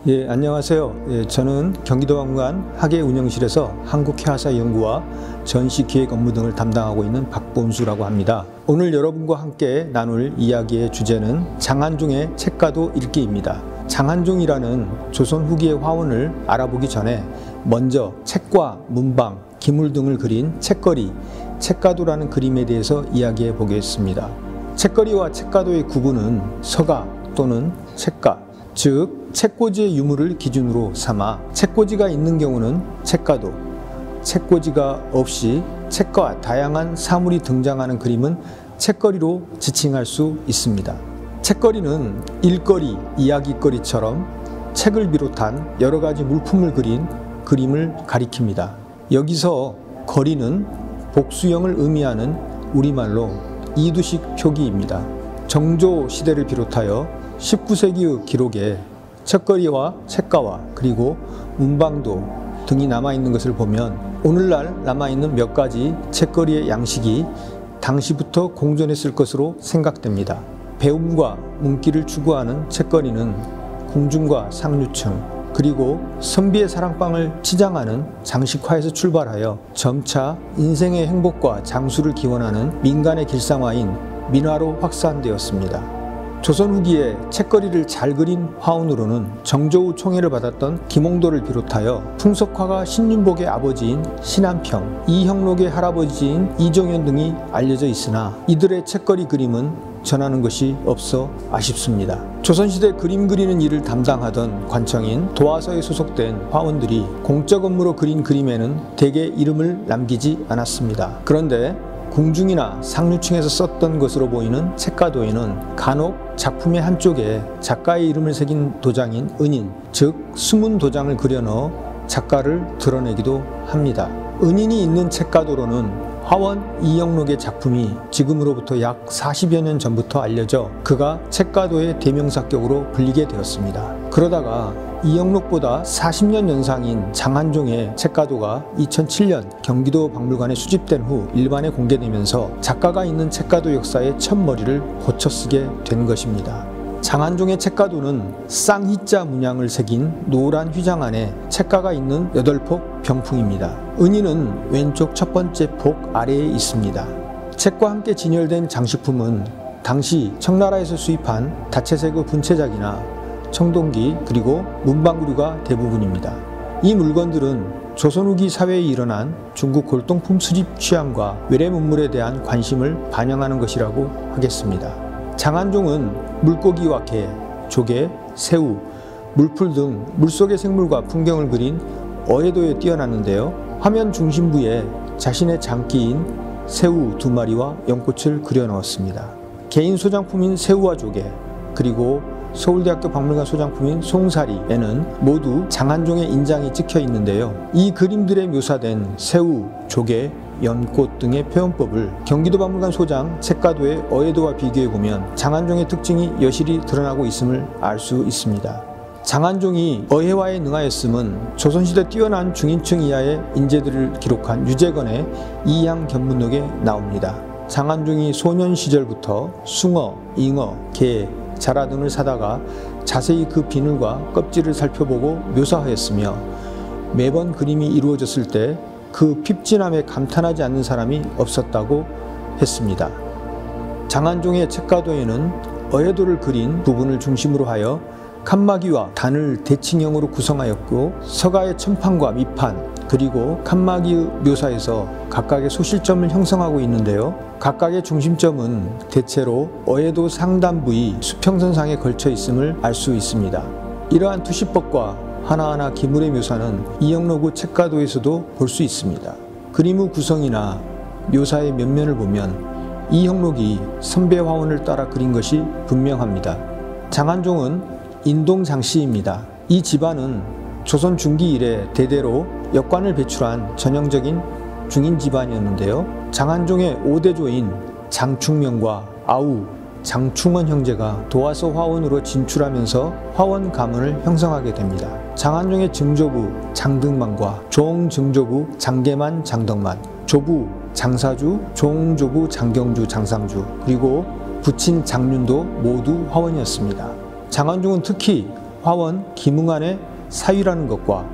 예, 안녕하세요. 예, 저는 경기도박물관 학예운영실에서 한국회화사연구와 전시기획 업무 등을 담당하고 있는 박본수라고 합니다. 오늘 여러분과 함께 나눌 이야기의 주제는 장한종의 책가도 읽기입니다. 장한종이라는 조선 후기의 화원을 알아보기 전에 먼저 책과 문방, 기물 등을 그린 책거리, 책가도라는 그림에 대해서 이야기해 보겠습니다. 책거리와 책가도의 구분은 서가 또는 책가, 즉 책꽂이의 유무를 기준으로 삼아 책꽂이가 있는 경우는 책가도, 책꽂이가 없이 책과 다양한 사물이 등장하는 그림은 책거리로 지칭할 수 있습니다. 책거리는 일거리, 이야기거리처럼 책을 비롯한 여러 가지 물품을 그린 그림을 가리킵니다. 여기서 거리는 복수형을 의미하는 우리말로 이두식 표기입니다. 정조 시대를 비롯하여 19세기의 기록에 책거리와 책가와 그리고 문방도 등이 남아있는 것을 보면 오늘날 남아있는 몇 가지 책거리의 양식이 당시부터 공존했을 것으로 생각됩니다. 배움과 문기를 추구하는 책거리는 궁중과 상류층 그리고 선비의 사랑방을 치장하는 장식화에서 출발하여 점차 인생의 행복과 장수를 기원하는 민간의 길상화인 민화로 확산되었습니다. 조선 후기에 책거리를 잘 그린 화운으로는 정조의 총애를 받았던 김홍도를 비롯하여 풍속화가 신윤복의 아버지인 신한평, 이형록의 할아버지인 이종현 등이 알려져 있으나 이들의 책거리 그림은 전하는 것이 없어 아쉽습니다. 조선시대 그림 그리는 일을 담당하던 관청인 도화서에 소속된 화원들이 공적 업무로 그린 그림에는 대개 이름을 남기지 않았습니다. 그런데 궁중이나 상류층에서 썼던 것으로 보이는 책가도에는 간혹 작품의 한쪽에 작가의 이름을 새긴 도장인 은인, 즉 숨은 도장을 그려넣어 작가를 드러내기도 합니다. 은인이 있는 책가도로는 화원 이형록의 작품이 지금으로부터 약 40여 년 전부터 알려져 그가 책가도의 대명사격으로 불리게 되었습니다. 그러다가 이형록보다 40년 연상인 장한종의 책가도가 2007년 경기도 박물관에 수집된 후 일반에 공개되면서 작가가 있는 책가도 역사의 첫머리를 고쳐쓰게 된 것입니다. 장한종의 책가도는 쌍희자 문양을 새긴 노란 휘장 안에 책가가 있는 8폭 병풍입니다. 은인은 왼쪽 첫 번째 폭 아래에 있습니다. 책과 함께 진열된 장식품은 당시 청나라에서 수입한 다채색의 분체작이나 청동기 그리고 문방구류가 대부분입니다. 이 물건들은 조선 후기 사회에 일어난 중국 골동품 수집 취향과 외래 문물에 대한 관심을 반영하는 것이라고 하겠습니다. 장한종은 물고기와 개, 조개, 새우, 물풀 등 물속의 생물과 풍경을 그린 어해도에 뛰어났는데요. 화면 중심부에 자신의 장기인 새우 2마리와 연꽃을 그려 넣었습니다. 개인 소장품인 새우와 조개, 그리고 서울대학교 박물관 소장품인 송사리에는 모두 장한종의 인장이 찍혀 있는데요. 이 그림들에 묘사된 새우, 조개, 연꽃 등의 표현법을 경기도 박물관 소장 책가도의 어해도와 비교해보면 장한종의 특징이 여실히 드러나고 있음을 알 수 있습니다. 장한종이 어해화에 능하였음은 조선시대 뛰어난 중인층 이하의 인재들을 기록한 유재건의 이향견문록에 나옵니다. 장한종이 소년 시절부터 숭어, 잉어, 개, 자라 등을 사다가 자세히 그 비늘과 껍질을 살펴보고 묘사하였으며 매번 그림이 이루어졌을 때 그 핍진함에 감탄하지 않는 사람이 없었다고 했습니다. 장한종의 책가도에는 어해도를 그린 부분을 중심으로 하여 칸막이와 단을 대칭형으로 구성하였고 서가의 천판과 밑판 그리고 칸막이의 묘사에서 각각의 소실점을 형성하고 있는데요. 각각의 중심점은 대체로 어해도 상단 부위 수평선상에 걸쳐 있음을 알 수 있습니다. 이러한 투시법과 하나하나 기물의 묘사는 이형록의 책가도에서도 볼 수 있습니다. 그림의 구성이나 묘사의 면면을 보면 이형록이 선배 화원을 따라 그린 것이 분명합니다. 장한종은 인동 장씨입니다. 이 집안은 조선 중기 이래 대대로 역관을 배출한 전형적인 중인 집안이었는데요. 장한종의 5대조인 장충명과 아우, 장충원 형제가 도화서 화원으로 진출하면서 화원 가문을 형성하게 됩니다. 장한종의 증조부 장등만과 종증조부 장계만, 장덕만, 조부 장사주, 종조부 장경주, 장상주, 그리고 부친 장륜도 모두 화원이었습니다. 장한종은 특히 화원 김응한의 사위라는 것과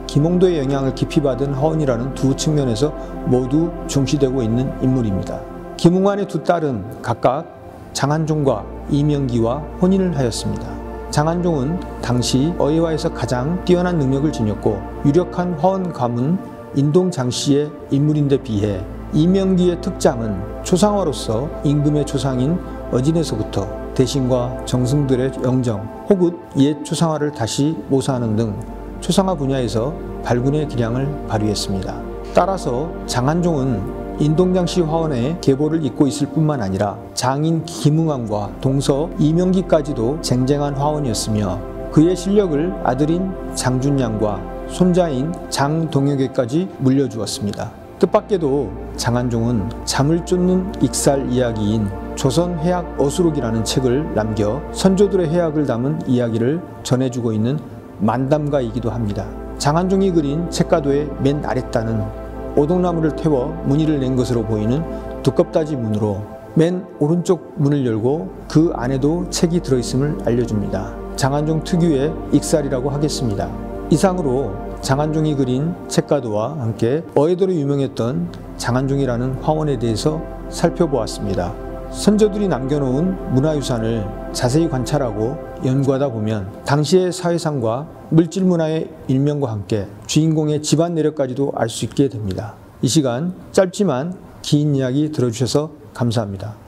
김홍도의 영향을 깊이 받은 하원이라는 두 측면에서 모두 중시되고 있는 인물입니다. 김응한의 두 딸은 각각 장한종과 이명기와 혼인을 하였습니다. 장한종은 당시 어해와에서 가장 뛰어난 능력을 지녔고 유력한 화원 가문 인동 장씨의 인물인데 비해 이명기의 특장은 초상화로서 임금의 조상인 어진에서부터 대신과 정승들의 영정 혹은 옛 초상화를 다시 모사하는 등 초상화 분야에서 발군의 기량을 발휘했습니다. 따라서 장한종은 인동장씨 화원의 계보를 잇고 있을 뿐만 아니라 장인 김응한과 동서 이명기까지도 쟁쟁한 화원이었으며 그의 실력을 아들인 장준양과 손자인 장동혁에까지 물려주었습니다. 뜻밖에도 장한종은 잠을 쫓는 익살 이야기인 조선해학 어수록이라는 책을 남겨 선조들의 해학을 담은 이야기를 전해주고 있는 만담가이기도 합니다. 장한종이 그린 책가도의 맨 아랫단은 오동나무를 태워 무늬를 낸 것으로 보이는 두껍다지 문으로 맨 오른쪽 문을 열고 그 안에도 책이 들어있음을 알려줍니다. 장한종 특유의 익살이라고 하겠습니다. 이상으로 장한종이 그린 책가도와 함께 어해도로 유명했던 장한종이라는 화원에 대해서 살펴보았습니다. 선조들이 남겨놓은 문화유산을 자세히 관찰하고 연구하다 보면 당시의 사회상과 물질문화의 일면과 함께 주인공의 집안 내력까지도 알 수 있게 됩니다. 이 시간 짧지만 긴 이야기 들어주셔서 감사합니다.